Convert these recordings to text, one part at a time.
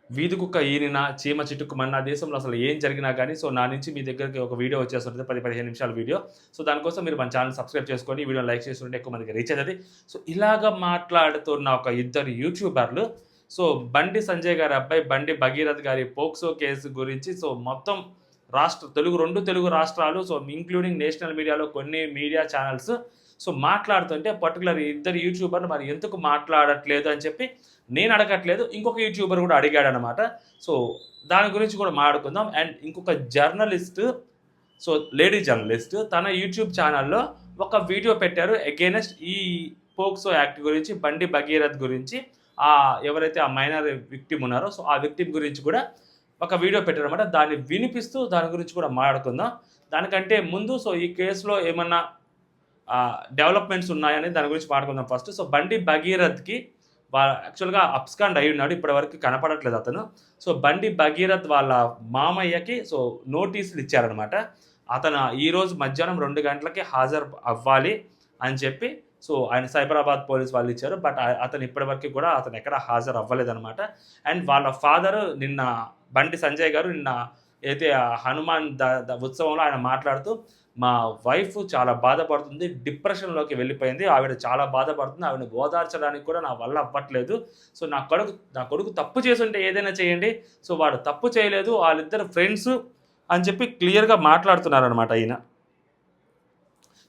వీధి కుక్క ఈనిన, చీమ చిటుక్కుమన్న దేశంలో అసలు ఏం జరిగినా గానీ, సో, నా నుంచి మీ దగ్గరికి ఒక వీడియో వచ్చేస్తుంటది. 10, 15 నిమిషాల వీడియో. సో, దానికోసం మీరు మన ఛానెల్ సబ్స్క్రైబ్ చేసుకొని, ఈ వీడియోని లైక్ చేస్తుంటే ఎక్కువ మందికి రీచ్ అయితది. సో, ఇలాగ మాట్లాడుతున్న ఒక ఇద్దరు యూట్యూబర్లు, సో, బండి సంజయ్ గారి అబ్బాయి బండి భగీరథ్ గారి పోక్సో కేసు గురించి, సో, మొత్తం రెండు తెలుగు రాష్ట్రాలు, సో, ఇంక్లూడింగ్ నేషనల్ మీడియాలో కొన్ని మీడియా ఛానెల్స్, సో, మాట్లాడుతుంటే పర్టిక్యులర్ ఇద్దరు యూట్యూబర్లు మరి ఎందుకు మాట్లాడట్లేదు అని చెప్పి నేను అడగట్లేదు. ఇంకొక యూట్యూబర్ కూడా అడిగాడనమాట. సో, దాని గురించి కూడా మాట్లాడుకుందాం. అండ్ ఇంకొక జర్నలిస్ట్, సో, లేడీ జర్నలిస్ట్ తన యూట్యూబ్ ఛానల్‌లో ఒక వీడియో పెట్టారు అగైనెస్ట్ ఈ పోక్సో యాక్ట్ గురించి, బండి భగీరథ్ గురించి. ఎవరైతే ఆ మైనర్ విక్టిమ్ ఉన్నారో, సో, ఆ విక్టిమ్ గురించి కూడా ఒక వీడియో పెట్టారనమాట. దాన్ని వినిపిస్తూ దాని గురించి కూడా మాట్లాడుకుందాం. దానికంటే ముందు సో, ఈ కేసులో ఏమన్నా డెవలప్‌మెంట్స్ ఉన్నాయని దాని గురించి మాట్లాడుకుందాం ఫస్ట్. సో, బండి భగీరథ్‌కి యాక్చువల్‌గా అబ్స్కాండ్ అయ్యున్నాడు. ఇప్పటివరకు కనపడట్లేదు అతను. సో, బండి భగీరథ్ వాళ్ళ మామయ్యకి సో, నోటీసులు ఇచ్చారనమాట. అతను ఈరోజు మధ్యాహ్నం 2 గంటలకి హాజరు అవ్వాలి అని చెప్పి, సో, ఆయన సైబరాబాద్ పోలీస్ వాళ్ళు ఇచ్చారు. బట్ అతను ఇప్పటివరకు కూడా అతను ఎక్కడ హాజరు అవ్వలేదనమాట. అండ్ వాళ్ళ ఫాదరు నిన్న బండి సంజయ్ గారు నిన్న అయితే హనుమాన్ ఉత్సవంలో ఆయన మాట్లాడుతూ, మా వైఫ్ చాలా బాధపడుతుంది. డిప్రెషన్‌లోకి వెళ్ళిపోయింది. ఆవిడ చాలా బాధపడుతుంది. ఆవిడని ఓదార్చడానికి కూడా నా వల్ల అవ్వట్లేదు. సో, నా కొడుకు తప్పు చేసుంటే ఏదైనా చేయండి. సో, వాడు తప్పు చేయలేదు. వాళ్ళిద్దరు ఫ్రెండ్సు అని చెప్పి క్లియర్‌గా మాట్లాడుతున్నారనమాట ఈయన.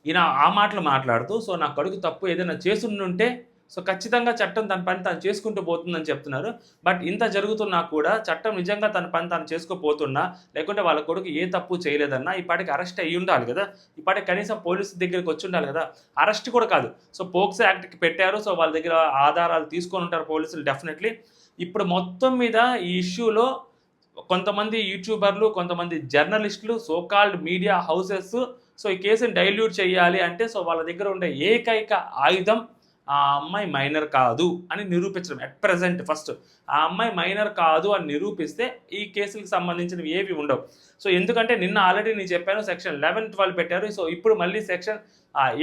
ఈయన ఆ మాటలు మాట్లాడుతూ, సో, నా కొడుకు తప్పు ఏదైనా చేసుండుంటే సో, ఖచ్చితంగా చట్టం తన పని తాను చేసుకుంటూ పోతుందని చెప్తున్నారు. బట్ ఇంత జరుగుతున్నా కూడా చట్టం నిజంగా తన పని తాను చేసుకోపోతున్నా, లేకుంటే వాళ్ళ కొడుకు ఏ తప్పు చేయలేదన్నా ఈ పాటికి అరెస్ట్ అయ్యుండాలి గదా! ఈ పాటికి కనీసం పోలీసు దగ్గరికి వచ్చుండాలి గదా! అరెస్ట్ కూడా కాదు. సో, పోక్సో యాక్ట్‌కి పెట్టారు. సో, వాళ్ళ దగ్గర ఆధారాలు తీసుకొనుంటారు పోలీసులు డెఫినెట్‌లీ. ఇప్పుడు మొత్తం మీద ఈ ఇష్యూలో కొంతమంది యూట్యూబర్లు, కొంతమంది జర్నలిస్టులు, so called media houses, so, ఈ కేసుని డైల్యూట్ చేయాలి అంటే సో, వాళ్ళ దగ్గర ఉండే ఏకైక ఆయుధం ఆ అమ్మాయి మైనర్ కాదు అని నిరూపించడం. అట్ ప్రెజెంట్ ఫస్ట్ ఆ అమ్మాయి మైనర్ కాదు అని నిరూపిస్తే ఈ కేసులకు సంబంధించినవి ఏవి ఉండవు. సో, ఎందుకంటే నిన్న ఆల్రెడీ నేను చెప్పాను సెక్షన్ 11, 12 పెట్టారు. సో, ఇప్పుడు మళ్ళీ సెక్షన్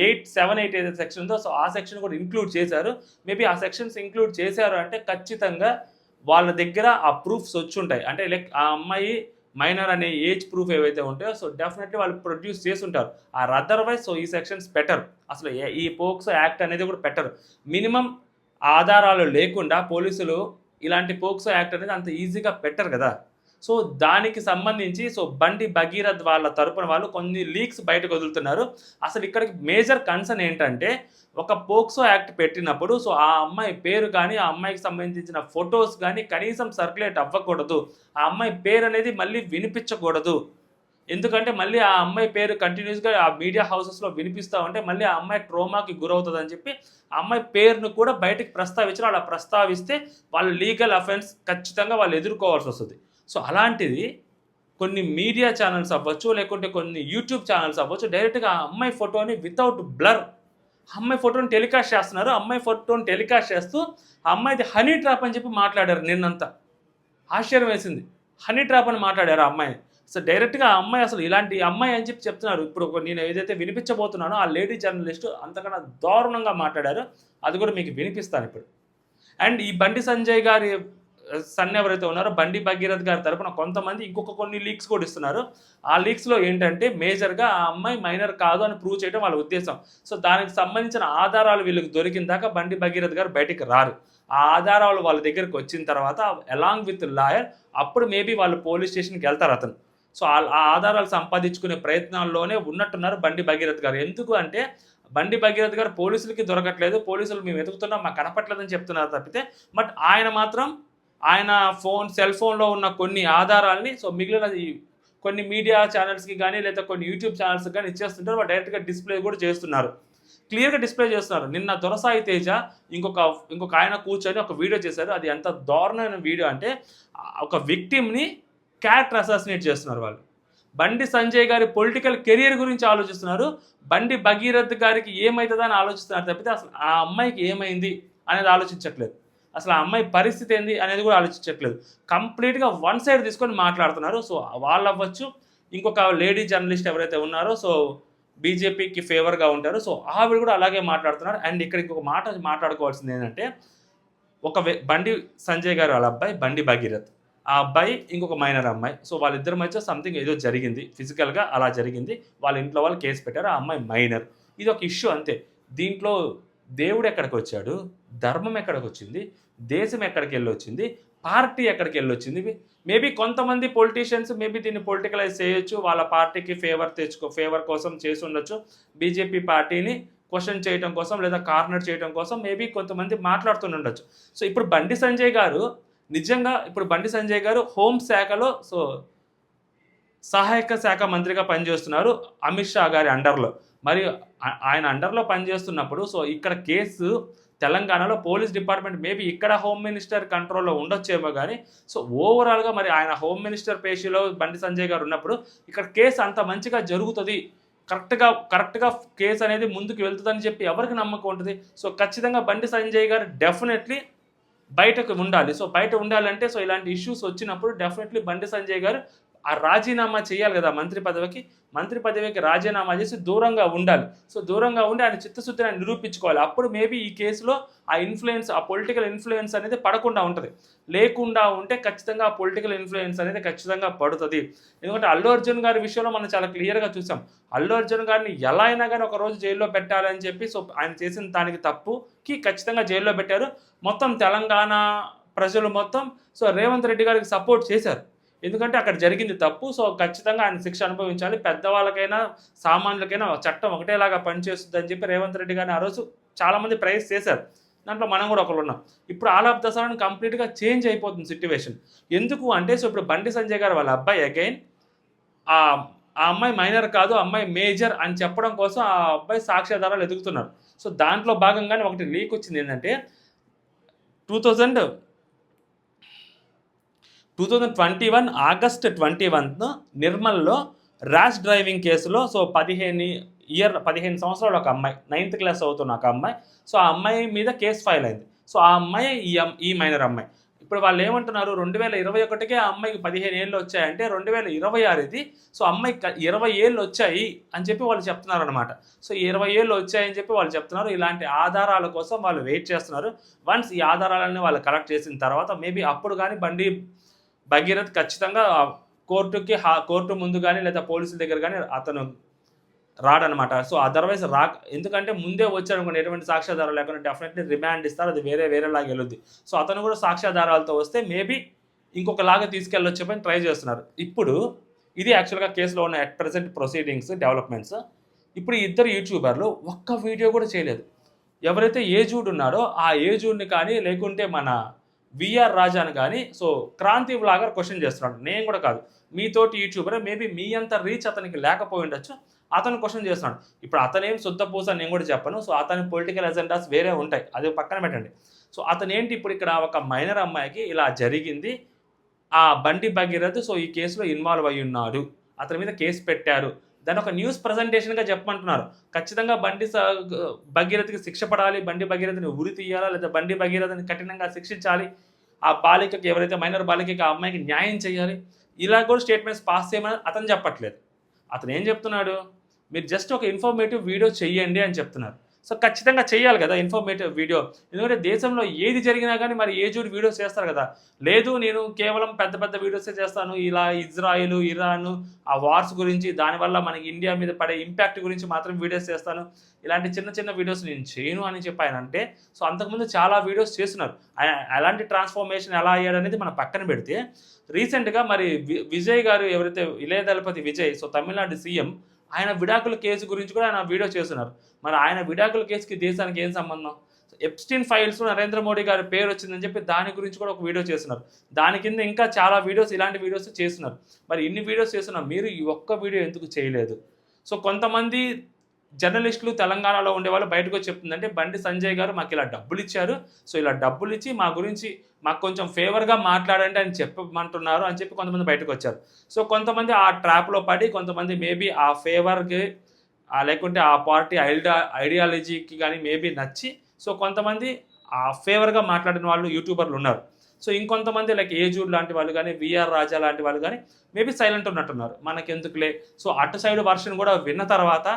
8, 7, 8 ఏదైతే సెక్షన్ ఉందో సో, ఆ సెక్షన్ కూడా ఇంక్లూడ్ చేశారు. మేబీ ఆ సెక్షన్స్ ఇంక్లూడ్ చేశారు అంటే ఖచ్చితంగా వాళ్ళ దగ్గర ఆ ప్రూఫ్స్ వచ్చుంటాయి. అంటే లైక్ ఆ అమ్మాయి మైనర్ అనే ఏజ్ ప్రూఫ్ ఏవైతే ఉంటాయో సో, డెఫినెట్‌లీ వాళ్ళు ప్రొడ్యూస్ చేసుంటారు. అదర్‌వైజ్ సో, ఈ సెక్షన్స్ పెట్టరు. అసలు ఈ పోక్సో యాక్ట్ అనేది కూడా పెట్టరు. మినిమమ్ ఆధారాలు లేకుండా పోలీసులు ఇలాంటి పోక్సో యాక్ట్ అనేది అంత ఈజీగా పెట్టరు గదా! సో, దానికి సంబంధించి సో, బండి భగీరథ్ వాళ్ళ తరపున వాళ్ళు కొన్ని లీక్స్ బయటకు వదులుతున్నారు. అసలు ఇక్కడికి మేజర్ కన్సర్న్ ఏంటంటే, ఒక పోక్సో యాక్ట్ పెట్టినప్పుడు సో, ఆ అమ్మాయి పేరు కానీ, ఆ అమ్మాయికి సంబంధించిన ఫోటోస్ గానీ కనీసం సర్క్యులేట్ అవ్వకూడదు. ఆ అమ్మాయి పేరనేది మళ్ళీ వినిపించకూడదు. ఎందుకంటే మళ్ళీ ఆ అమ్మాయి పేరు కంటిన్యూస్‌గా ఆ మీడియా హౌసెస్‌లో వినిపిస్తా ఉంటే మళ్ళీ ఆ అమ్మాయి ట్రోమాకి గురవుతదని చెప్పి, ఆ అమ్మాయి పేరును కూడా బయటకి ప్రస్తావించరు. అలా ప్రస్తావిస్తే వాళ్ళు లీగల్ అఫెన్స్ ఖచ్చితంగా వాళ్ళు ఎదుర్కోవాల్సొస్తది. సో, అలాంటిది కొన్ని మీడియా ఛానెల్స్ అవ్వచ్చు, లేకుంటే కొన్ని యూట్యూబ్ ఛానెల్స్ అవ్వచ్చు, డైరెక్ట్‌గా ఆ అమ్మాయి ఫోటోని వితౌట్ బ్లర్ ఆ అమ్మాయి ఫోటోని టెలికాస్ట్ చేస్తున్నారు. ఆ అమ్మాయి ఫోటోని టెలికాస్ట్ చేస్తూ ఆ అమ్మాయిది హనీ ట్రాప్ అని చెప్పి మాట్లాడారు నిన్నంతా. ఆశ్చర్యం వేసింది. హనీ ట్రాప్ అని మాట్లాడారు ఆ అమ్మాయిని. సో, డైరెక్ట్‌గా ఆ అమ్మాయి అసలు ఇలాంటి అమ్మాయి అని చెప్పి చెప్తున్నారు. ఇప్పుడు నేను ఏదైతే వినిపించబోతున్నానో ఆ లేడీ జర్నలిస్ట్ అంతకన్నా దారుణంగా మాట్లాడారో అది కూడా మీకు వినిపిస్తానిప్పుడు. అండ్ ఈ బండి సంజయ్ గారి సన్ ఎవరైతే ఉన్నారో బండి భగీరథ్ గారి తరపున కొంతమంది ఇంకొక కొన్ని లీక్స్ కూడా ఇస్తున్నారు. ఆ లీక్స్‌లో ఏంటంటే మేజర్‌గా ఆ అమ్మాయి మైనర్ కాదు అని ప్రూవ్ చేయడం వాళ్ళ ఉద్దేశం. సో, దానికి సంబంధించిన ఆధారాలు వీళ్ళకి దొరికిన దాకా బండి భగీరథ్ గారు బయటికి రారు. ఆ ఆధారాలు వాళ్ళ దగ్గరికి వచ్చిన తర్వాత అలాంగ్ విత్ లాయర్ అప్పుడు మేబీ వాళ్ళు పోలీస్ స్టేషన్‌కెళ్తారు అతను. సో, ఆ ఆధారాలు సంపాదించుకునే ప్రయత్నాల్లోనే ఉన్నట్టున్నారు బండి భగీరథ్ గారు. ఎందుకు అంటే బండి భగీరథ్ గారు పోలీసులకి దొరకట్లేదు. పోలీసులు మేము వెతుకుతున్నాం మాకు కనపట్లేదని చెప్తున్నారు తప్పితే, బట్ ఆయన మాత్రం ఆయన సెల్ ఫోన్‌లో ఉన్న కొన్ని ఆధారాల్ని సో, మిగిలిన ఈ కొన్ని మీడియా ఛానెల్స్‌కి గానీ, లేదా కొన్ని యూట్యూబ్ ఛానెల్స్‌కి గానీ ఇచ్చేస్తుంటారు. వాళ్ళు డైరెక్ట్‌గా డిస్‌ప్లే కూడా చేస్తున్నారు. క్లియర్‌గా డిస్‌ప్లే చేస్తున్నారు. నిన్న దొరసాయి తేజ ఇంకొక ఆయన కూర్చొని ఒక వీడియో చేశారు. అది ఎంత దారుణమైన వీడియో అంటే ఒక విక్టిమ్‌ని క్యారెక్టర్ అసాసినేట్ చేస్తున్నారు వాళ్ళు. బండి సంజయ్ గారి పొలిటికల్ కెరియర్ గురించి ఆలోచిస్తున్నారు. బండి భగీరథ్ గారికి ఏమైతదని ఆలోచిస్తున్నారు తప్పితే అసలు ఆ అమ్మాయికి ఏమైంది అనేది ఆలోచించట్లేదు. అసలు ఆ అమ్మాయి పరిస్థితి ఏంది అనేది కూడా ఆలోచించట్లేదు. కంప్లీట్‌గా వన్ సైడ్ తీసుకొని మాట్లాడుతున్నారు. సో, వాళ్ళవ్వచ్చు, ఇంకొక లేడీ జర్నలిస్ట్ ఎవరైతే ఉన్నారో సో, బీజేపీకి ఫేవర్‌గా ఉంటారు. సో, ఆవిడ కూడా అలాగే మాట్లాడుతున్నారు. అండ్ ఇక్కడ ఇంకొక మాట మాట్లాడుకోవాల్సింది ఏంటంటే, బండి సంజయ్ గారు వాళ్ళ అబ్బాయి బండి భగీరథ్. ఆ అబ్బాయి ఇంకొక మైనర్ అమ్మాయి. సో వాళ్ళిద్దరి మధ్య సంథింగ్ ఏదో జరిగింది. ఫిజికల్‌గా అలా జరిగింది. వాళ్ళ ఇంట్లో వాళ్ళు కేస్ పెట్టారు. ఆ అమ్మాయి మైనర్. ఇదొక ఇష్యూ అంతే. దీంట్లో దేవుడు ఎక్కడికొచ్చాడు? ధర్మం ఎక్కడికొచ్చింది? దేశం ఎక్కడికెళ్ళొచ్చింది? పార్టీ ఎక్కడికెళ్ళొచ్చింది? మేబీ కొంతమంది పొలిటీషియన్స్ మేబీ దీన్ని పొలిటికలైజ్ చేయొచ్చు. వాళ్ళ పార్టీకి ఫేవర్ కోసం చేసుండొచ్చు. బీజేపీ పార్టీని క్వెషన్ చేయటం కోసం లేదా కార్నర్ చేయటం కోసం మేబీ కొంతమంది మాట్లాడుతుండొచ్చు. సో ఇప్పుడు బండి సంజయ్ గారు నిజంగా హోం శాఖలో సహాయక శాఖ మంత్రిగా పనిచేస్తున్నారు అమిత్ షా గారి అండర్‌లో. మరి ఆయన అండర్‌లో పనిచేస్తున్నప్పుడు ఇక్కడ కేసు తెలంగాణలో పోలీస్ డిపార్ట్మెంట్ మేబీ ఇక్కడ హోమ్ మినిస్టర్ కంట్రోల్‌లో ఉండొచ్చేమో గానీ, ఓవరాల్‌గా మరి ఆయన హోమ్ మినిస్టర్ పేషీలో బండి సంజయ్ గారు ఉన్నప్పుడు ఇక్కడ కేసు అంత మంచిగా జరుగుతది. కరెక్ట్‌గా కేసు అనేది ముందుకు వెళ్తదని చెప్పి ఎవరికి నమ్మకం ఉంటది? ఖచ్చితంగా బండి సంజయ్ గారు డెఫినెట్‌లీ బయటకు ఉండాలి. బయట ఉండాలంటే ఇలాంటి ఇష్యూస్ వచ్చినప్పుడు డెఫినెట్‌లీ బండి సంజయ్ గారు ఆ రాజీనామా చేయాలి గదా! మంత్రి పదవికి రాజీనామా చేసి దూరంగా ఉండాలి. దూరంగా ఉండి ఆయన చిత్తశుద్ధిని ఆయన నిరూపించుకోవాలి. అప్పుడు మేబీ ఈ కేసులో ఆ పొలిటికల్ ఇన్‌ఫ్లూయెన్స్ అనేది పడకుండా ఉంటది. లేకుండా ఉంటే ఖచ్చితంగా ఆ పొలిటికల్ ఇన్‌ఫ్లూయెన్స్ అనేది ఖచ్చితంగా పడుతది. ఎందుకంటే అల్లు అర్జున్ గారి విషయంలో మనం చాలా క్లియర్‌గా చూసాం. అల్లు అర్జున్ గారిని ఎలా అయినా గాని ఒకరోజు జైల్‌లో పెట్టాలని చెప్పి ఆయన చేసిన దానికి తప్పుకి ఖచ్చితంగా జైల్‌లో పెట్టారు. మొత్తం తెలంగాణ ప్రజలు మొత్తం రేవంత్ రెడ్డి గారికి సపోర్ట్ చేశారు. ఎందుకంటే అక్కడ జరిగింది తప్పు. ఖచ్చితంగా ఆయన శిక్ష అనుభవించాలి. పెద్దవాళ్ళకైనా, సామాన్యులకైనా చట్టం ఒకటేలాగా పనిచేస్తుందని చెప్పి రేవంత్ రెడ్డి గారిని ఆ రోజు చాలామంది ప్రైజ్ చేశారు. దాంట్లో మనం కూడా ఒకళ్ళున్నాం. ఇప్పుడు ఆల్ ఆఫ్ ద సడన్ కంప్లీట్‌గా చేంజ్ అయిపోతుంది సిట్యుయేషన్. ఎందుకు అంటే ఇప్పుడు బండి సంజయ్ గారు వాళ్ళ అబ్బాయి అగైన్ ఆ అమ్మాయి మైనర్ కాదు, ఆ అమ్మాయి మేజర్ అని చెప్పడం కోసం ఆ అబ్బాయి సాక్ష్యాధారాలు ఎతుకుతున్నారు. దాంట్లో భాగంగానే ఒకటి లీక్ వచ్చింది ఏంటంటే 2021 ఆగస్ట్ 21 నిర్మల్‌లో ర్యాష్ డ్రైవింగ్ కేసులో 15 సంవత్సరాలు ఒక అమ్మాయి 9th క్లాస్ చదువుతున్న ఒక అమ్మాయి. ఆ అమ్మాయి మీద కేసు ఫైల్ అయింది. ఆ అమ్మాయి ఈ మైనర్ అమ్మాయి. ఇప్పుడు వాళ్ళు ఏమంటున్నారు 2021కే ఆ అమ్మాయికి 15 ఏళ్ళు వచ్చాయంటే 2026 ఇది. అమ్మాయికి 20 ఏళ్ళు వచ్చాయి అని చెప్పి వాళ్ళు చెప్తున్నారనమాట. 20 ఏళ్ళు వచ్చాయని చెప్పి వాళ్ళు చెప్తున్నారు. ఇలాంటి ఆధారాల కోసం వాళ్ళు వెయిట్ చేస్తున్నారు. వన్స్ ఈ ఆధారాలన్నీ వాళ్ళు కలెక్ట్ చేసిన తర్వాత మేబీ అప్పుడు గానీ బండి భగీరథ్ ఖచ్చితంగా కోర్టు ముందు గానీ లేదా పోలీసుల దగ్గర గానీ అతను రాడనమాట. అదర్వైజ్ ఎందుకంటే ముందే వచ్చాడనుకోండి ఎటువంటి సాక్ష్యాధారాలు లేకుండా డెఫినెట్‌లీ రిమాండ్ ఇస్తారు. అది వేరేలాగా ఎళ్ళుద్ది. అతను కూడా సాక్ష్యాధారాలతో వస్తే మేబీ ఇంకొకలాగా తీసుకెళ్ళొచ్చేమని ట్రై చేస్తున్నారు. ఇప్పుడు ఇది యాక్చువల్‌గా కేసులో ఉన్న అట్ ప్రెజెంట్ ప్రొసీడింగ్స్, డెవలప్‌మెంట్స్. ఇప్పుడు ఈ ఇద్దరు యూట్యూబర్లు ఒక్క వీడియో కూడా చేయలేదు. ఎవరైతే ఏజూడ్ ఉన్నారో ఆ ఏజూడ్‌ని కానీ లేకుంటే మన వీఆర్ రాజాని కానీ క్రాంతి వ్లాగర్ క్వెషన్ చేస్తున్నాడు. నేను కూడా కాదు. మీతోటి యూట్యూబరే మేబీ మీ అంత రీచ్ అతనికి లేకపోయి ఉండొచ్చు. అతను క్వెషన్ చేస్తున్నాడు. ఇప్పుడు అతనేం శుద్ధపూస అని నేను కూడా చెప్పను. అతని పొలిటికల్ ఎజెండాస్ వేరే ఉంటాయి. అది పక్కన పెట్టండి. అతనేంటి ఇప్పుడు ఇక్కడ ఒక మైనర్ అమ్మాయికి ఇలా జరిగింది. ఆ బండి భగీరథ్ ఈ కేసులో ఇన్వాల్వ్ అయ్యి ఉన్నాడు. అతని మీద కేసు పెట్టారు. దాన్ని ఒక న్యూస్ ప్రజెంటేషన్‌గా చెప్పమంటున్నారు. ఖచ్చితంగా భగీరథ్‌కి శిక్ష పడాలి. బండి భగీరథ్‌ని ఉరి తీయాలా లేదా బండి భగీరథ్‌ని కఠినంగా శిక్షించాలి. ఆ బాలికకి ఎవరైతే మైనర్ బాలికకి ఆ అమ్మాయికి న్యాయం చేయాలి. ఇలా కూడా స్టేట్మెంట్స్ పాస్ చేయమని అతను చెప్పట్లేదు. అతను ఏం చెప్తున్నాడు? మీరు జస్ట్ ఒక ఇన్ఫర్మేటివ్ వీడియో చెయ్యండి అని చెప్తున్నారు. ఖచ్చితంగా చేయాలి కదా ఇన్ఫర్మేటివ్ వీడియో. ఎందుకంటే దేశంలో ఏది జరిగినా కానీ మరి ఏజూడ్ వీడియోస్ చేస్తారు కదా. లేదు నేను కేవలం పెద్ద వీడియోసే చేస్తాను. ఇలా ఇజ్రాయిల్, ఇరాన్ ఆ వార్స్ గురించి దానివల్ల మనకి ఇండియా మీద పడే ఇంపాక్ట్ గురించి మాత్రం వీడియోస్ చేస్తాను. ఇలాంటి చిన్న వీడియోస్ నేను చేయను అని చెప్పి ఆయన అంటే అంతకుముందు చాలా వీడియోస్ చేస్తున్నారు. ఆయన ఎలాంటి ట్రాన్స్ఫర్మేషన్ ఎలా అయ్యాడనేది మనం పక్కన పెడితే రీసెంట్‌గా మరి విజయ్ గారు ఎవరైతే ఇళయ దళపతి విజయ్ తమిళనాడు సీఎం ఆయన విడాకుల కేసు గురించి కూడా ఆయన వీడియో చేస్తున్నారు. మరి ఆయన విడాకుల కేసుకి దేశానికి ఏం సంబంధం? ఎప్స్టీన్ ఫైల్స్‌లో నరేంద్ర మోడీ గారి పేరు వచ్చిందని చెప్పి దాని గురించి కూడా ఒక వీడియో చేస్తున్నారు. దాని కింద ఇంకా చాలా వీడియోస్ ఇలాంటి వీడియోస్ చేస్తున్నారు. మరి ఇన్ని వీడియోస్ చేస్తున్నారు. మీరు ఈ ఒక్క వీడియో ఎందుకు చేయలేదు? కొంతమంది జర్నలిస్టులు తెలంగాణలో ఉండేవాళ్ళు బయటకు వచ్చి చెప్తుందంటే బండి సంజయ్ గారు మాకు ఇలా డబ్బులు ఇచ్చారు. ఇలా డబ్బులు ఇచ్చి మా గురించి మాకు కొంచెం ఫేవర్‌గా మాట్లాడండి అని చెప్పమంటున్నారు అని చెప్పి కొంతమంది బయటకు వచ్చారు. కొంతమంది ఆ ట్రాప్‌లో పడి కొంతమంది మేబీ ఆ ఫేవర్‌కి లేకుంటే ఆ పార్టీ ఐడియాలజీకి కానీ మేబీ నచ్చి కొంతమంది ఆ ఫేవర్‌గా మాట్లాడిన వాళ్ళు యూట్యూబర్లు ఉన్నారు. ఇంకొంతమంది లైక్ ఏజూడ్ లాంటి వాళ్ళు కానీ వీఆర్ రాజా లాంటి వాళ్ళు కానీ మేబీ సైలెంట్ ఉన్నట్టున్నారు. మనకెందుకులే అటు సైడ్ వర్షన్ కూడా విన్న తర్వాత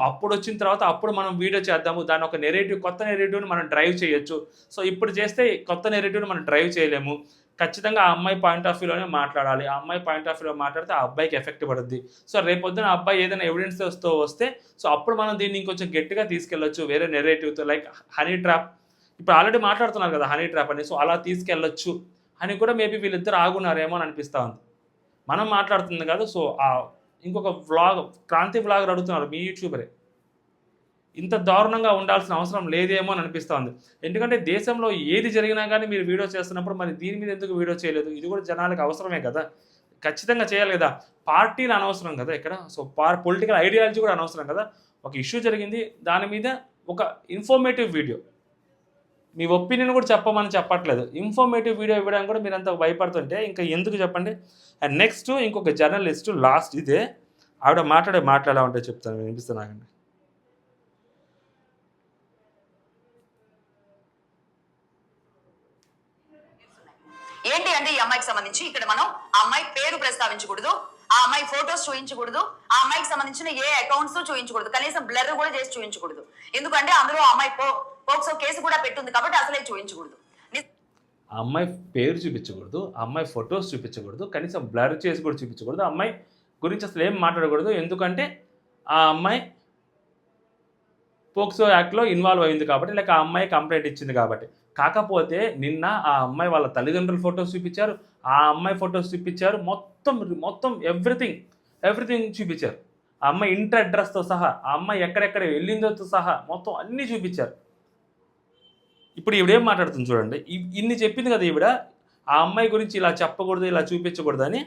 అప్పుడు వచ్చిన తర్వాత అప్పుడు మనం వీడియో చేద్దాము. దాన్ని ఒక కొత్త నెరేటివ్ని మనం డ్రైవ్ చేయొచ్చు. ఇప్పుడు చేస్తే కొత్త నెరేటివ్ని మనం డ్రైవ్ చేయలేము. ఖచ్చితంగా ఆ అమ్మాయి పాయింట్ ఆఫ్ వ్యూలోనే మాట్లాడాలి. ఆ అమ్మాయి పాయింట్ ఆఫ్ వ్యూలో మాట్లాడితే ఆ అబ్బాయికి ఎఫెక్ట్ పడుద్ది. సో రేపొద్దున ఆ అబ్బాయి ఏదైనా ఎవిడెన్స్‌తో వస్తే సో అప్పుడు మనం దీన్ని ఇంకొంచెం గట్టిగా తీసుకెళ్ళొచ్చు. వేరే నెరేటివ్‌తో లైక్ హనీ ట్రాప్ ఇప్పుడు ఆల్రెడీ మాట్లాడుతున్నారు కదా హనీ ట్రాప్ అని. సో అలా తీసుకెళ్ళొచ్చు అని కూడా మేబీ వీళ్ళిద్దరు ఆగున్నారేమో అని అనిపిస్తా ఉంది. మనం మాట్లాడుతుంది కాదు. సో ఇంకొక వ్లాగ్ క్రాంతి వ్లాగర్ అడుగుతున్నారు మీ యూట్యూబరే. ఇంత దారుణంగా ఉండాల్సిన అవసరం లేదేమో అని అనిపిస్తూ ఉంది. ఎందుకంటే దేశంలో ఏది జరిగినా కానీ మీరు వీడియో చేస్తున్నప్పుడు మరి దీని మీద ఎందుకు వీడియో చేయలేదు? ఇది కూడా జనాలకు అవసరమే కదా! ఖచ్చితంగా చేయాలి కదా! పార్టీలు అనవసరం కదా ఇక్కడ. సో పొలిటికల్ ఐడియాలజీ కూడా అనవసరం కదా! ఒక ఇష్యూ జరిగింది. దాని మీద ఒక ఇన్ఫర్మేటివ్ వీడియో. మీ ఒపీనియన్ కూడా చెప్పమని చెప్పట్లేదు. ఇన్ఫర్మేటివ్ వీడియో ఇవ్వడానికి కూడా మీరంత భయపడుతుంటే ఇంకా ఎందుకు చెప్పండి? అండ్ నెక్స్ట్ ఇంకొక జర్నలిస్టు లాస్ట్ ఇదే ఆవిడ మాటలు ఎలా ఉంటాయో చెప్తాను వినిపిస్తున్నానండి. ఏంటి అంటే ఈ అమ్మాయికి సంబంధించి ఇక్కడ మనం ఆ అమ్మాయి పేరు ప్రస్తావించకూడదు, ఆ అమ్మాయి ఫోటోస్ చూపించకూడదు, ఆ అమ్మాయికి సంబంధించిన ఏ అకౌంట్స్ చూపించకూడదు, కనీసం బ్లర్ కూడా చేసి చూపించకూడదు. ఎందుకంటే అందులో ఆ అమ్మాయి పోక్సో కేసు కూడా పెట్టుంది కాబట్టి అసలే చూపించకూడదు. ఆ అమ్మాయి పేరు చూపించకూడదు, ఆ అమ్మాయి ఫొటోస్ చూపించకూడదు, కనీసం బ్లర్ చేసి కూడా చూపించకూడదు, ఆ అమ్మాయి గురించి అసలు ఏం మాట్లాడకూడదు. ఎందుకంటే ఆ అమ్మాయి పోక్సో యాక్ట్లో ఇన్వాల్వ్ అయింది కాబట్టి, లేక ఆ అమ్మాయి కంప్లైంట్ ఇచ్చింది కాబట్టి. కాకపోతే నిన్న ఆ అమ్మాయి వాళ్ళ తల్లిదండ్రుల ఫొటోస్ చూపించారు, ఆ అమ్మాయి ఫొటోస్ చూపించారు, మొత్తం ఎవ్రీథింగ్ చూపించారు. ఆ అమ్మాయి ఇంటర్ అడ్రస్తో సహా, ఆ అమ్మాయి ఎక్కడెక్కడ వెళ్ళిందోతో సహా మొత్తం అన్నీ చూపించారు. ఇప్పుడు ఈవిడేం మాట్లాడుతుంది చూడండి. ఇన్ని చెప్పింది కదా ఈవిడ, ఆ అమ్మాయి గురించి ఇలా చెప్పకూడదు, ఇలా చూపించకూడదు అని.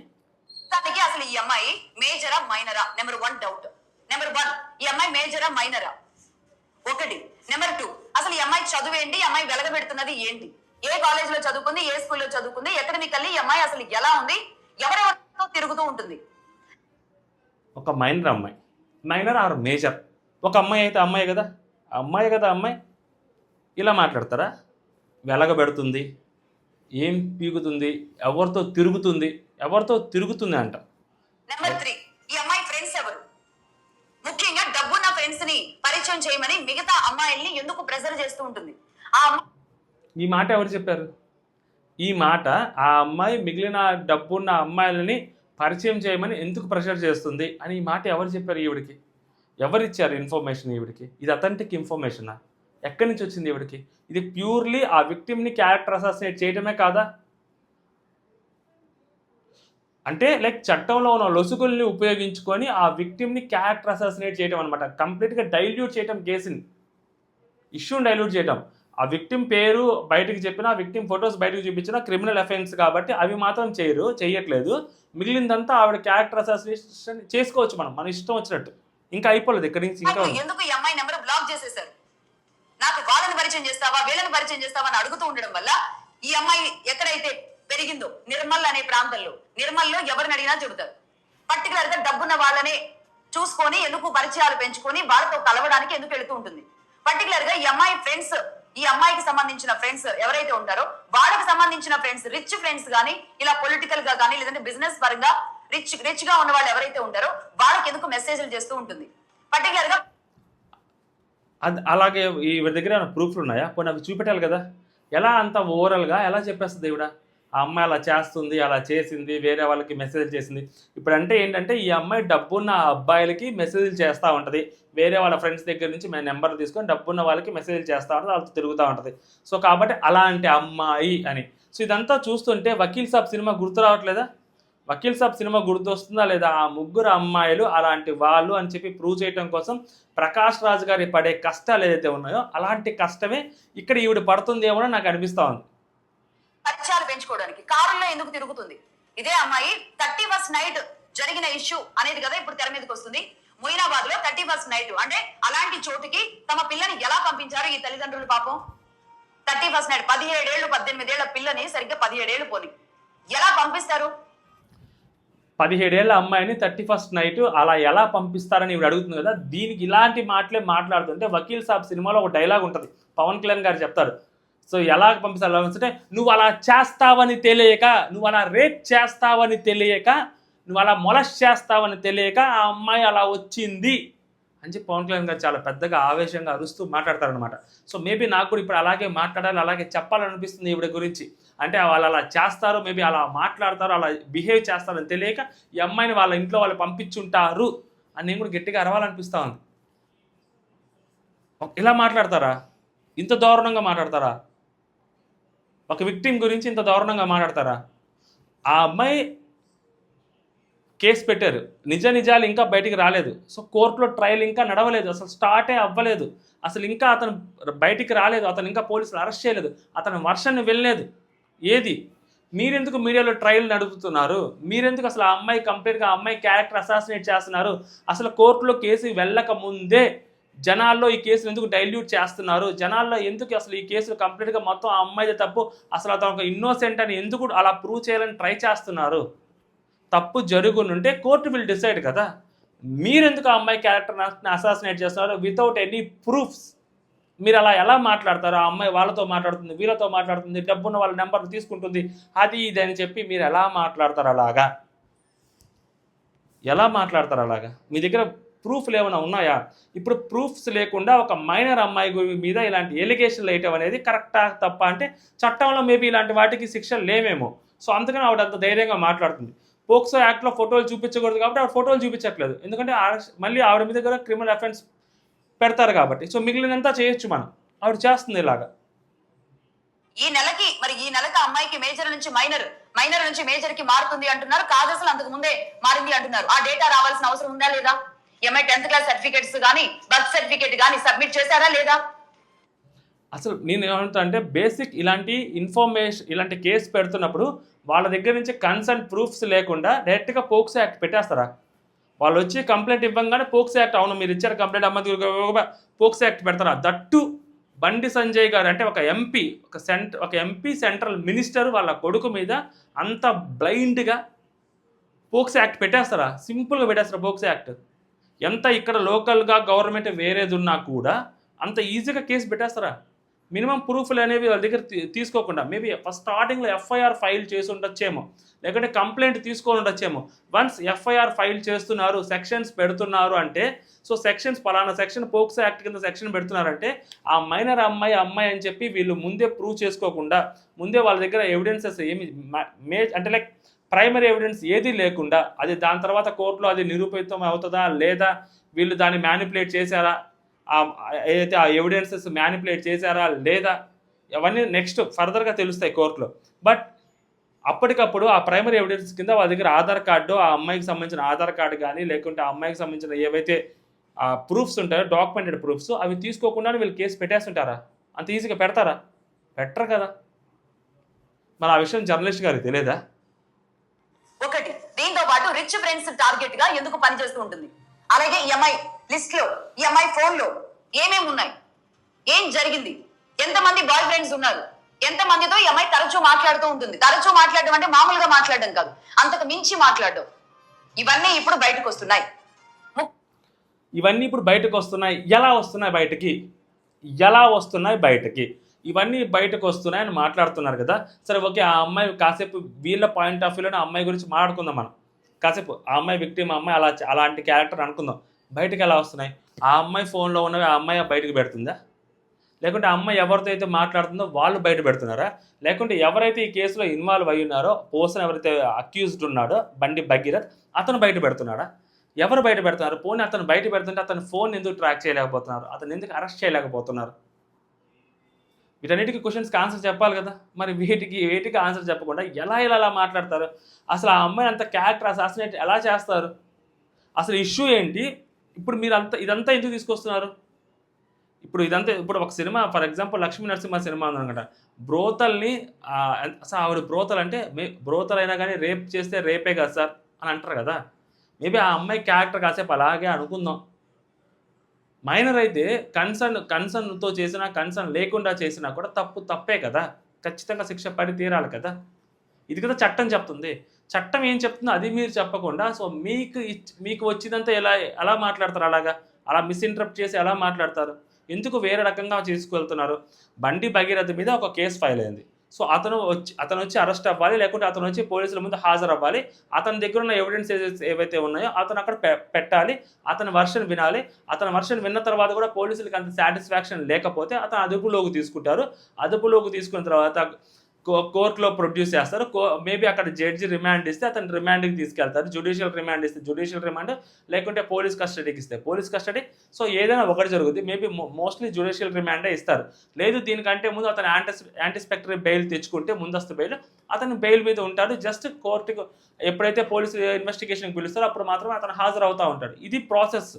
అసలు ఈ అమ్మాయి మేజరా మైనరా? Number 1 doubt. నెంబర్ 1 ఈ అమ్మాయి మేజరా మైనరా? ఒకటి. నెంబర్ 2 అసలు ఈ అమ్మాయి చదువు ఏంటి? ఈ అమ్మాయి వెలగబెడుతున్నది ఏంటి? ఏ కాలేజ్ లో చదువుకుంది, ఏ స్కూల్లో చదువుకుంది, ఎకడమికల్లీ ఈ అమ్మాయి అసలు ఎలా ఉంది, ఎవరెవరితో తిరుగుతూ ఉంటుంది? ఒక మైనర్ ఆర్ మేజర్. ఒక అమ్మాయి అయితే అమ్మాయి కదా, అమ్మాయి ఇలా మాట్లాడతారా? వెలగబెడుతుంది, ఏం పీకుతుంది, ఎవరితో తిరుగుతుంది అంట. నెంబర్ 3 ఈ అమ్మాయి ఫ్రెండ్స్ ఎవరు? ముఖ్యంగా డబ్బున్న ఫ్రెండ్స్ ని పరిచయం చేయమని మిగతా అమ్మాయిల్ని ఎందుకు ప్రెజర్ చేస్తూ ఉంటుంది? ఈ మాట ఎవరు చెప్పారు? ఈ మాట ఆ అమ్మాయి మిగిలిన డబ్బున్న అమ్మాయిలని పరిచయం చేయమని ఎందుకు ప్రెషర్ చేస్తుంది అని ఈ మాట ఎవరు చెప్పారు ఈవిడికి? ఎవరిచ్చారు ఇన్ఫర్మేషన్ ఈవిడికి? ఇది అథెంటిక్ ఇన్ఫర్మేషనా? ఎక్కడి నుంచి వచ్చింది ఈవిడికి? ఇది ప్యూర్లీ ఆ విక్టిమ్ని క్యారెక్టర్ అసాసినేట్ చేయడమే కాదా? అంటే లైక్ చట్టంలో ఉన్న లొసుగుల్ని ఉపయోగించుకొని ఆ విక్టిమ్ని క్యారెక్టర్ అసాసినేట్ చేయడం అనమాట. కంప్లీట్గా డైల్యూట్ చేయడం కేసుని, ఇష్యూని డైల్యూట్ చేయడం. ఆ విక్టిమ్ పేరు బయటకు చెప్పినా, ఆ విక్టిమ్ ఫొటోస్ బయటకు చూపించినా క్రిమినల్ అఫెన్స్ కాబట్టి అవి మాత్రం చేయట్లేదు. మిగిలిందంతా ఆవిడ క్యారెక్టర్ అసాసినేషన్ చేసుకోవచ్చు మన ఇష్టం వచ్చినట్టు. ఇంకా అయిపోలేదు ఇక్కడి నుంచి. ఇంకా ఎందుకు ఈ అమ్మాయి నెంబర్ బ్లాక్ చేసేసారు? నాకు వాళ్ళని పరిచయం చేస్తావా, వీళ్ళని పరిచయం చేస్తావా అని అడుగుతూ ఉండడం వల్ల ఈ అమ్మాయి ఎక్కడైతే పెరిగిందో నిర్మల్ అనే ప్రాంతంలో, నిర్మల్లో ఎవరిని అడిగినా చెబుతారు. పర్టికులర్ గా డబ్బున్న వాళ్ళనే చూసుకొని ఎందుకు పరిచయాలు పెంచుకొని వాళ్ళతో కలవడానికి ఎందుకు వెళుతూ ఉంటుంది. పర్టికులర్ గా ఈ అమ్మాయి ఫ్రెండ్స్, ఈ అమ్మాయికి సంబంధించిన ఫ్రెండ్స్ ఎవరైతే ఉంటారో వాళ్ళకి సంబంధించిన ఫ్రెండ్స్, రిచ్ ఫ్రెండ్స్ గానీ, ఇలా పొలిటికల్ గా కానీ, లేదంటే బిజినెస్ పరంగా రిచ్ గా ఉన్న వాళ్ళు ఎవరైతే ఉంటారో వాళ్ళకి ఎందుకు మెసేజ్లు చేస్తూ ఉంటుంది. పర్టికులర్ గా అలాగే వీడి దగ్గర ప్రూఫ్లు ఉన్నాయా? కొన్ని అవి చూపెట్టాలి కదా. ఎలా అంత ఓవరాల్గా ఎలా చెప్పేస్తుంది ఈవిడ? ఆ అమ్మాయి అలా చేస్తుంది, అలా చేసింది, వేరే వాళ్ళకి మెసేజ్ చేసింది. ఇప్పుడు అంటే ఏంటంటే ఈ అమ్మాయి డబ్బున్న అబ్బాయిలకి మెసేజ్లు చేస్తూ ఉంటుంది. వేరే వాళ్ళ ఫ్రెండ్స్ దగ్గర నుంచి మేము నెంబర్లు తీసుకొని డబ్బున్న వాళ్ళకి మెసేజ్లు చేస్తూ ఉంటుంది, వాళ్ళతో తిరుగుతూ ఉంటుంది. సో కాబట్టి అలాంటి అమ్మాయి అని. సో ఇదంతా చూస్తుంటే వకీల్ సాబ్ సినిమా గుర్తు రావట్లేదా? వకీల్ సాబ్ సినిమా గుర్తొస్తుందా లేదా? ఆ ముగ్గురు అమ్మాయిలు అలాంటి వాళ్ళు అని చెప్పి ప్రూవ్ చేయడం కోసం ప్రకాష్ రాజ్ గారి పడే కష్టాలు ఏదైతే ఉన్నాయో అలాంటి కష్టమే ఇక్కడ ఈవిడ పడుతుందేమో నాకు అనిపిస్తా ఉంది. పరిచయాలు పెంచుకోవడానికి కారులో ఎందుకు తిరుగుతుంది? ఇదే అమ్మాయి 31st నైట్ జరిగిన ఇష్యూ అనేది కదా ఇప్పుడు తెర మీదకి వస్తుంది. మొయినాబాద్ లో 31st నైట్ అంటే అలాంటి చోటుకి తమ పిల్లని ఎలా పంపించారు ఈ తల్లిదండ్రులు? పాపం 31st నైట్ 17 ఏళ్ళు 18 ఏళ్ల పిల్లని సరిగ్గా 17 ఏళ్ళు పోని ఎలా పంపిస్తారు? 17 ఏళ్ల అమ్మాయిని 31st నైట్ అలా ఎలా పంపిస్తారని ఇవి అడుగుతుంది కదా. దీనికి ఇలాంటి మాటలే మాట్లాడుతుంటే వకీల్ సాబ్ సినిమాలో ఒక డైలాగ్ ఉంటుంది, పవన్ కళ్యాణ్ గారు చెప్తారు. సో ఎలా పంపిస్తారు అంటే, నువ్వు అలా చేస్తావని తెలియక, నువ్వు అలా రేప్ చేస్తావని తెలియక, నువ్వు అలా మొలస్ట్ చేస్తావని తెలియక ఆ అమ్మాయి అలా వచ్చింది అని చెప్పి పవన్ కళ్యాణ్ గారు చాలా పెద్దగా ఆవేశంగా అరుస్తూ మాట్లాడతారనమాట. సో మేబీ నాకు కూడా ఇప్పుడు అలాగే మాట్లాడాలి, అలాగే చెప్పాలనిపిస్తుంది ఈవిడ గురించి. అంటే వాళ్ళు అలా చేస్తారు, మేబీ అలా మాట్లాడతారు, అలా బిహేవ్ చేస్తారని తెలియక ఈ అమ్మాయిని వాళ్ళ ఇంట్లో వాళ్ళు పంపించుంటారు అని నేను కూడా గట్టిగా అరవాలనిపిస్తూ ఉంది. ఇలా మాట్లాడతారా? ఇంత దారుణంగా మాట్లాడతారా? ఒక విక్టిమ్ గురించి ఇంత దారుణంగా మాట్లాడతారా? ఆ అమ్మాయి కేసు పెట్టారు, నిజాలు ఇంకా బయటికి రాలేదు. సో కోర్టులో ట్రయల్ ఇంకా నడవలేదు, అసలు స్టార్టే అవ్వలేదు, అసలు ఇంకా అతను బయటికి రాలేదు, అతను ఇంకా పోలీసులు అరెస్ట్ చేయలేదు, అతను వర్షన్ని వెళ్ళలేదు. ఏది మీరెందుకు మీడియాలో ట్రయల్ నడుపుతున్నారు? మీరెందుకు అసలు ఆ అమ్మాయి కంప్లీట్గా ఆ అమ్మాయి క్యారెక్టర్ అసాసినేట్ చేస్తున్నారు? అసలు కోర్టులో కేసు వెళ్ళక ముందే జనాల్లో ఈ కేసులు ఎందుకు డైల్యూట్ చేస్తున్నారు? జనాల్లో ఎందుకు అసలు ఈ కేసులు కంప్లీట్గా మొత్తం ఆ అమ్మాయిదే తప్పు, అసలు అతను ఒక ఇన్నోసెంట్ అని ఎందుకు అలా ప్రూవ్ చేయాలని ట్రై చేస్తున్నారు? తప్పు జరుగునుంటే కోర్టు విల్ డిసైడ్ కదా. మీరెందుకు ఆ అమ్మాయి క్యారెక్టర్ని అసాసినేట్ చేస్తున్నారు వితౌట్ ఎనీ ప్రూఫ్స్? మీరు అలా ఎలా మాట్లాడతారు? ఆ అమ్మాయి వాళ్ళతో మాట్లాడుతుంది, వీళ్ళతో మాట్లాడుతుంది, డబ్బున్న వాళ్ళ నెంబర్లు తీసుకుంటుంది, అది ఇది అని చెప్పి మీరు ఎలా మాట్లాడతారు? అలాగా ఎలా మాట్లాడతారు? అలాగా మీ దగ్గర ప్రూఫ్లు ఏమైనా ఉన్నాయా? ఇప్పుడు ప్రూఫ్స్ లేకుండా ఒక మైనర్ అమ్మాయి మీద ఇలాంటి ఎలిగేషన్లు వేయటం అనేది కరెక్టా తప్ప అంటే చట్టంలో మేబీ ఇలాంటి వాటికి శిక్షలు లేవేమో. సో అందుకని ఆవిడ అంత ధైర్యంగా మాట్లాడుతుంది. పోక్సో యాక్ట్లో ఫోటోలు చూపించకూడదు కాబట్టి ఆవిడ ఫోటోలు చూపించట్లేదు, ఎందుకంటే మళ్ళీ ఆవిడ మీద కూడా క్రిమినల్ అఫెన్స్ పెడతారు కాబట్టి. సో మిగిలినంతా చేయొచ్చు మనం, ఆవిడ చేస్తుంది ఇలాగా. ఈ నెలకి అమ్మాయికి మేజర్ నుంచి మైనర్ నుంచి మేజర్ కి మారుతుంది అంటున్నారు. కాదు అసలు అంతకు ముందే మారింది అంటున్నారు. ఆ డేటా రావాల్సిన అవసరం ఉందా లేదా? ఎంఐ 10th క్లాస్ సర్టిఫికేట్స్ కానీ బర్త్ సర్టిఫికేట్ కానీ సబ్మిట్ చేశారా లేదా? అసలు నేను ఏమంటా అంటే బేసిక్ ఇలాంటి ఇన్ఫర్మేషన్, ఇలాంటి కేసు పెడుతున్నప్పుడు వాళ్ళ దగ్గర నుంచి కన్సర్న్ ప్రూఫ్స్ లేకుండా డైరెక్ట్గా పోక్సో యాక్ట్ పెట్టేస్తారా? వాళ్ళు వచ్చి కంప్లైంట్ ఇవ్వగానే పోక్సో యాక్ట్, అవును మీరు ఇచ్చారు కంప్లైంట్ అమ్మ, పోక్సో యాక్ట్ పెడతారా? దట్టు బండి సంజయ్ గారు అంటే ఒక ఎంపీ సెంట్రల్ మినిస్టర్ వాళ్ళ కొడుకు మీద అంత బ్లైండ్గా పోక్సో యాక్ట్ పెట్టేస్తారా? సింపుల్గా పెట్టేస్తారా పోక్సో యాక్ట్? ఎంత ఇక్కడ లోకల్గా గవర్నమెంట్ వేరేది ఉన్నా కూడా అంత ఈజీగా కేసు పెట్టేస్తారా? మినిమం ప్రూఫ్లు అనేవి వాళ్ళ దగ్గర తీసుకోకుండా మేబీ ఫస్ట్ స్టార్టింగ్లో ఎఫ్ఐఆర్ ఫైల్ చేసి ఉండొచ్చేమో, లేకుంటే కంప్లైంట్ తీసుకొని ఉండొచ్చేమో. వన్స్ ఎఫ్ఐఆర్ ఫైల్ చేస్తున్నారు, సెక్షన్స్ పెడుతున్నారు అంటే, సో సెక్షన్స్ పలానా సెక్షన్ పోక్సో యాక్ట్ కింద సెక్షన్ పెడుతున్నారంటే ఆ మైనర్ అమ్మాయి అని చెప్పి వీళ్ళు ముందే ప్రూవ్ చేసుకోకుండా, ముందే వాళ్ళ దగ్గర ఎవిడెన్సెస్ ఏమి అంటే లైక్ ప్రైమరీ ఎవిడెన్స్ ఏది లేకుండా అది దాని తర్వాత కోర్టులో అది నిరూపితం అవుతుందా లేదా, వీళ్ళు దాన్ని మ్యానిపులేట్ చేశారా, ఏదైతే ఆ ఎవిడెన్సెస్ మ్యానిపులేట్ చేశారా లేదా, అవన్నీ నెక్స్ట్ ఫర్దర్గా తెలుస్తాయి కోర్టులో. బట్ అప్పటికప్పుడు ఆ ప్రైమరీ ఎవిడెన్స్ కింద వాళ్ళ దగ్గర ఆధార్ కార్డు, ఆ అమ్మాయికి సంబంధించిన ఆధార్ కార్డు కానీ లేకుంటే ఆ అమ్మాయికి సంబంధించిన ఏవైతే ప్రూఫ్స్ ఉంటాయో డాక్యుమెంటెడ్ ప్రూఫ్స్ అవి తీసుకోకుండా వీళ్ళు కేసు పెట్టేస్తుంటారా? అంత ఈజీగా పెడతారా? పెట్టరు కదా. మరి ఆ విషయం జర్నలిస్ట్ గారికి తెలియదా? ఒకటి దీంతో పాటు రిచ్ ఫ్రెండ్స్ టార్గెట్ గా ఎందుకు పనిచేస్తూ ఉంటుంది? అలాగే ఈఎంఐ లిస్ట్ లో, ఈఎంఐ ఫోన్ లో ఏమేమి ఉన్నాయి, ఏం జరిగింది, ఎంతమంది బాయ్ ఫ్రెండ్స్ ఉన్నారు, ఎంతమందితో ఈఎంఐ తరచూ మాట్లాడుతూ ఉంటుంది. తరచూ మాట్లాడడం అంటే మామూలుగా మాట్లాడడం కాదు, అంతకు మించి మాట్లాడడం. ఇవన్నీ ఇప్పుడు బయటకు వస్తున్నాయి. ఎలా వస్తున్నాయి బయటకి? ఇవన్నీ బయటకు వస్తున్నాయని మాట్లాడుతున్నారు కదా. సరే ఓకే, ఆ అమ్మాయి కాసేపు వీళ్ళ పాయింట్ ఆఫ్ వ్యూలోనే అమ్మాయి గురించి మాట్లాడుకుందాం మనం కాసేపు. ఆ అమ్మాయి విక్టిమ్, అమ్మాయి అలాంటి క్యారెక్టర్ అనుకుందాం. బయటకు ఎలా వస్తున్నాయి? ఆ అమ్మాయి ఫోన్లో ఉన్నవి ఆ అమ్మాయి బయటకు పెడుతుందా, లేకుంటే ఆ అమ్మాయి ఎవరితో అయితే మాట్లాడుతుందో వాళ్ళు బయట పెడుతున్నారా, లేకుంటే ఎవరైతే ఈ కేసులో ఇన్వాల్వ్ అయ్యి ఉన్నారో, పోర్సన్ ఎవరైతే అక్యూజ్డ్ ఉన్నాడో బండి భగీరథ్, అతను బయట పెడుతున్నాడా? ఎవరు బయట పెడుతున్నారు? పోనీ అతను బయట పెడుతుంటే అతను ఫోన్ ఎందుకు ట్రాక్ చేయలేకపోతున్నారు? అతను ఎందుకు అరెస్ట్ చేయలేకపోతున్నారు? వీటన్నిటికీ క్వశ్చన్స్కి ఆన్సర్ చెప్పాలి కదా. మరి వేటికి ఆన్సర్ చెప్పకుండా ఎలా మాట్లాడతారు? అసలు ఆ అమ్మాయి అంత క్యారెక్టర్ అసాసినేట్ ఎలా చేస్తారు? అసలు ఇష్యూ ఏంటి? ఇప్పుడు మీరు ఇదంతా ఎందుకు తీసుకొస్తున్నారు? ఇప్పుడు ఒక cinema, for example Lakshmi Narasimha cinema ఉందనమాట. బ్రోతల్ని అసలు ఆవిడ బ్రోతల్ అంటే బ్రోతల్ అయినా కానీ రేప్ చేస్తే రేపే కదా సార్ అని అంటారు కదా. మేబీ ఆ అమ్మాయి క్యారెక్టర్ కాసేపు అలాగే అనుకుందాం. మైనర్ అయితే కన్సర్న్తో చేసినా, కన్సర్న్ లేకుండా చేసినా కూడా తప్పే కదా. ఖచ్చితంగా శిక్ష పడి తీరాలి కదా. ఇది కదా చట్టం చెప్తుంది. చట్టం ఏం చెప్తుందో అది మీరు చెప్పకుండా, సో మీకు వచ్చినంత ఎలా మాట్లాడతారు? అలా మిస్ఇంటరప్ట్ చేసి ఎలా మాట్లాడతారు? ఎందుకు వేరే రకంగా చేసుకువెళ్తున్నారు? బండి భగీరథ మీద ఒక కేసు ఫైల్ అయింది. సో అతను వచ్చి అరెస్ట్ అవ్వాలి, లేకుంటే అతను వచ్చి పోలీసుల ముందు హాజరు అవ్వాలి. అతని దగ్గర ఉన్న ఎవిడెన్స్ ఏవైతే ఉన్నాయో అతను అక్కడ పెట్టాలి, అతని వర్షన్ వినాలి. అతని వర్షన్ విన్న తర్వాత కూడా పోలీసులకి అంత సాటిస్ఫాక్షన్ లేకపోతే అతను అదుపులోకి తీసుకుంటారు. అదుపులోకి తీసుకున్న తర్వాత కోర్టులో ప్రొడ్యూస్ చేస్తారు. మేబీ అక్కడ జడ్జి రిమాండ్ ఇస్తే అతను రిమాండ్కి తీసుకెళ్తారు. జ్యుడిషియల్ రిమాండ్ ఇస్తే జ్యుడిషియల్ రిమాండ్, లేకుంటే పోలీస్ కస్టడీకి ఇస్తే పోలీస్ కస్టడీ. సో ఏదైనా ఒకటి జరుగుతుంది. మేబీ మోస్ట్లీ జ్యుడిషియల్ రిమాండే ఇస్తారు. లేదు దీనికంటే ముందు అతను యాంటిసిపెక్టరీ బెయిల్ తెచ్చుకుంటే, ముందస్తు బెయిల్, అతను బెయిల్ మీద ఉంటాడు. జస్ట్ కోర్టుకు ఎప్పుడైతే పోలీసులు ఇన్వెస్టిగేషన్కి పిలుస్తారో అప్పుడు మాత్రమే అతను హాజరవుతూ ఉంటాడు. ఇది ప్రాసెస్.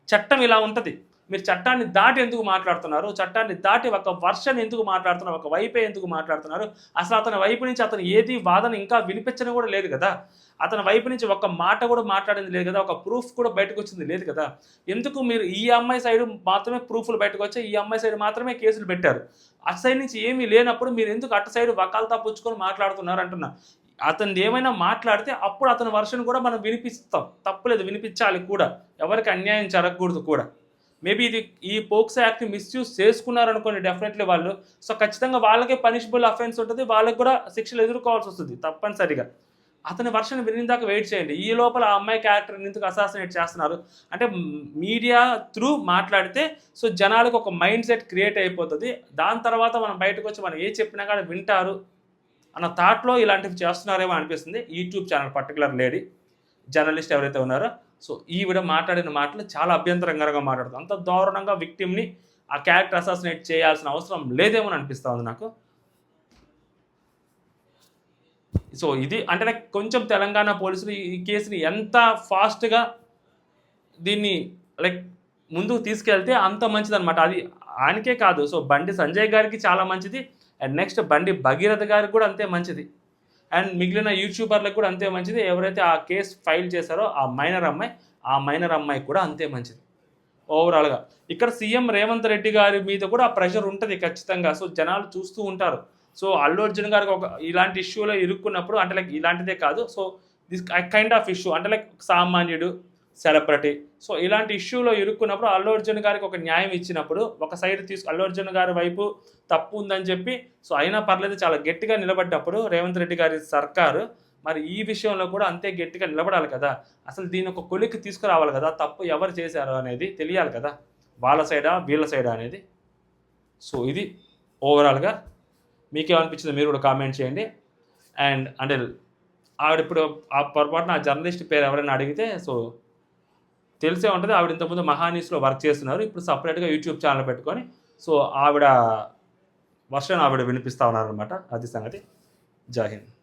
చట్టం ఇలా ఉంటుంది. మీరు చట్టాన్ని దాటి ఎందుకు మాట్లాడుతున్నారు? చట్టాన్ని దాటి ఒక వర్షన్ ఎందుకు మాట్లాడుతున్నారు? ఒక వైపే ఎందుకు మాట్లాడుతున్నారు? అసలు అతని వైపు నుంచి అతను ఏది వాదన ఇంకా వినిపించడం కూడా లేదు కదా. అతని వైపు నుంచి ఒక మాట కూడా మాట్లాడింది లేదు కదా. ఒక ప్రూఫ్ కూడా బయటకు వచ్చింది లేదు కదా. ఎందుకు మీరు ఈ అమ్మాయి సైడ్ మాత్రమే ప్రూఫ్లు బయటకు వచ్చాయి, ఈ అమ్మాయి సైడ్ మాత్రమే కేసులు పెట్టారు? అటు సైడ్ నుంచి ఏమీ లేనప్పుడు మీరు ఎందుకు అటు సైడ్ వకాల్తా పుచ్చుకొని మాట్లాడుతున్నారు అంటున్నా. అతను ఏమైనా మాట్లాడితే అప్పుడు అతని వర్షన్ కూడా మనం వినిపిస్తాం. తప్పులేదు, వినిపించాలి కూడా. ఎవరికి అన్యాయం జరగకూడదు కూడా. మేబీ ఇది ఈ పోక్సో యాక్ట్ని మిస్యూజ్ చేసుకున్నారనుకోండి డెఫినెట్లీ వాళ్ళు. సో ఖచ్చితంగా వాళ్ళకే పనిషబుల్ అఫెన్స్ ఉంటుంది, వాళ్ళకి కూడా శిక్షలు ఎదుర్కోవాల్సి వస్తుంది తప్పనిసరిగా. అతని వర్షన్ వినిందాక వెయిట్ చేయండి. ఈ లోపల ఆ అమ్మాయి క్యారెక్టర్ని ఎందుకు అసాసినేట్ చేస్తున్నారు అంటే మీడియా త్రూ మాట్లాడితే సో జనాలకు ఒక మైండ్ సెట్ క్రియేట్ అయిపోతుంది. దాని తర్వాత మనం బయటకు వచ్చి మనం ఏ చెప్పినా కానీ వింటారు అన్న థాట్లో ఇలాంటివి చేస్తున్నారేమో అనిపిస్తుంది. YouTube channel particular lady journalist ఎవరైతే ఉన్నారో సో ఈవిడ మాట్లాడిన మాటలు చాలా అభ్యంతరంగా మాట్లాడుతుంది. అంత దారుణంగా విక్టిమ్ని ఆ క్యారెక్టర్ అసాసినేట్ చేయాల్సిన అవసరం లేదేమో అనిపిస్తూ ఉంది నాకు. సో ఇది అంటే నాకు కొంచెం తెలంగాణ పోలీసులు ఈ కేసుని ఎంత ఫాస్ట్గా దీన్ని లైక్ ముందుకు తీసుకెళ్తే అంత మంచిది అనమాట. అది ఆయనకే కాదు, సో బండి సంజయ్ గారికి చాలా మంచిది, అండ్ నెక్స్ట్ బండి భగీరథ గారికి కూడా అంతే మంచిది, అండ్ మిగిలిన యూట్యూబర్లకు కూడా అంతే మంచిది. ఎవరైతే ఆ కేసు ఫైల్ చేశారో ఆ మైనర్ అమ్మాయి కూడా అంతే మంచిది ఓవరాల్గా. ఇక్కడ సీఎం రేవంత్ రెడ్డి గారి మీద కూడా ఆ ప్రెషర్ ఉంటుంది ఖచ్చితంగా. సో జనాలు చూస్తూ ఉంటారు. సో అల్లు అర్జున్ గారికి ఒక ఇలాంటి ఇష్యూలో ఇరుక్కున్నప్పుడు అంటే లైక్ ఇలాంటిదే కాదు, so this kind of issue అంటే లైక్ సామాన్యుడు, సెలబ్రిటీ, సో ఇలాంటి ఇష్యూలో ఇరుక్కున్నప్పుడు అల్లు అర్జున్ గారికి ఒక న్యాయం ఇచ్చినప్పుడు ఒక సైడ్ అల్లు అర్జున్ గారి వైపు తప్పు ఉందని చెప్పి సో అయినా పర్లేదు చాలా గట్టిగా నిలబడ్డప్పుడు రేవంత్ రెడ్డి గారి సర్కారు మరి ఈ విషయంలో కూడా అంతే గట్టిగా నిలబడాలి కదా. అసలు దీని ఒక కొలిక్కి తీసుకురావాలి కదా. తప్పు ఎవరు చేశారు అనేది తెలియాలి కదా, వాళ్ళ సైడా వీళ్ళ సైడా అనేది. సో ఇది ఓవరాల్గా మీకేమనిపించిందో మీరు కూడా కామెంట్ చేయండి. అండ్ అంటే ఆవిడ ఇప్పుడు ఆ పొరపాటున ఆ జర్నలిస్ట్ పేరు ఎవరైనా అడిగితే సో తెలిసే ఉంటుంది. ఆవిడ ఇంతకుముందు మహాన్యూస్లో వర్క్ చేస్తున్నారు, ఇప్పుడు సపరేట్గా యూట్యూబ్ ఛానల్ పెట్టుకొని సో ఆవిడ వర్షన్ ఆవిడ వినిపిస్తూ ఉన్నారనమాట. అది సంగతి. జై హింద్.